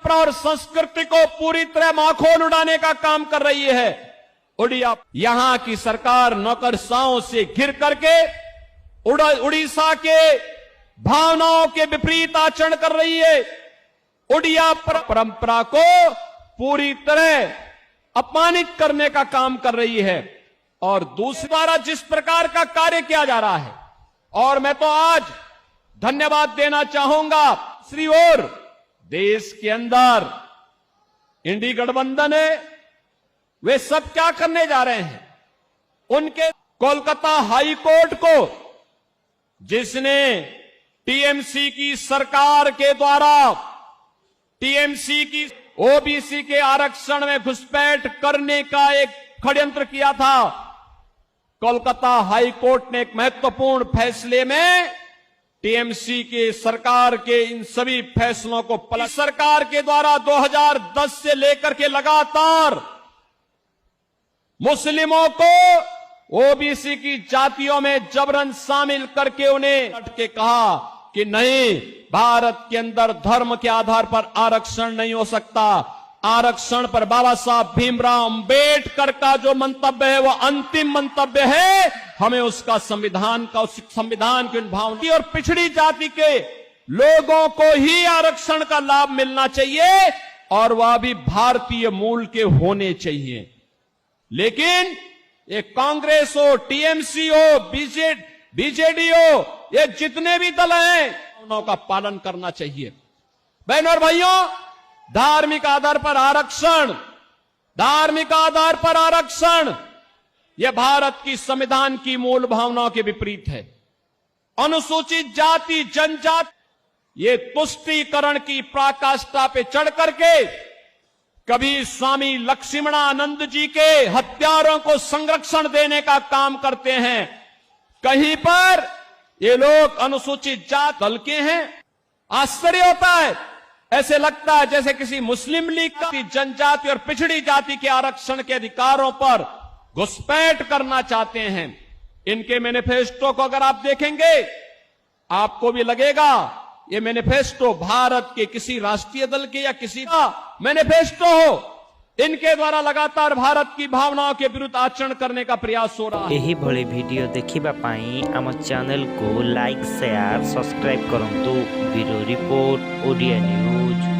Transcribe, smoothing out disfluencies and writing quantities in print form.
परंपरा और संस्कृति को पूरी तरह माखोल उड़ाने का काम कर रही है। उड़िया यहां की सरकार नौकरशाहों से घिर करके उड़ीसा के भावनाओं के विपरीत आचरण कर रही है। उड़िया परंपरा को पूरी तरह अपमानित करने का काम कर रही है और दूसरी द्वारा जिस प्रकार का कार्य किया जा रहा है, और मैं तो आज धन्यवाद देना चाहूंगा दूसरी ओर देश के अंदर इंडी गठबंधन है, वे सब क्या करने जा रहे हैं? उनके कोलकाता हाई कोर्ट को, जिसने टीएमसी की सरकार के द्वारा टीएमसी की ओबीसी के आरक्षण में घुसपैठ करने का एक षड्यंत्र किया था, कोलकाता हाई कोर्ट ने एक महत्वपूर्ण फैसले में टीएमसी के सरकार के इन सभी फैसलों को पलट सरकार के द्वारा 2010 से लेकर के लगातार मुस्लिमों को ओबीसी की जातियों में जबरन शामिल करके उन्हें के कहा कि नहीं, भारत के अंदर धर्म के आधार पर आरक्षण नहीं हो सकता। आरक्षण पर बाबा साहब भीमराव अंबेडकर का जो मंतव्य है वो अंतिम मंतव्य है। हमें उसका संविधान की भावना और पिछड़ी जाति के लोगों को ही आरक्षण का लाभ मिलना चाहिए और वह भी भारतीय मूल के होने चाहिए। लेकिन ये कांग्रेस हो, टीएमसी हो, बीजेडी हो, ये जितने भी दल हैं उनका का पालन करना चाहिए। बहनों और भाइयों, धार्मिक आधार पर आरक्षण यह भारत की संविधान की मूल भावनाओं के विपरीत है। अनुसूचित जाति जनजाति ये तुष्टीकरण की पराकाष्ठा पे चढ़ करके कभी स्वामी लक्ष्मणानंद जी के हत्यारों को संरक्षण देने का काम करते हैं, कहीं पर ये लोग अनुसूचित जाति दल के हैं। आश्चर्य होता है, ऐसे लगता है जैसे किसी मुस्लिम लीग का जनजाति और पिछड़ी जाति के आरक्षण के अधिकारों पर घुसपैठ करना चाहते हैं। इनके मैनिफेस्टो को अगर आप देखेंगे आपको भी लगेगा ये मैनिफेस्टो भारत के किसी राष्ट्रीय दल के या किसी का मैनिफेस्टो हो। इनके द्वारा लगातार भारत की भावनाओं के विरुद्ध आचरण करने का प्रयास हो रहा है। यही भली वीडियो देखिबा पाई आम चैनल को लाइक शेयर सब्सक्राइब करंतु। Bureau report Odia news.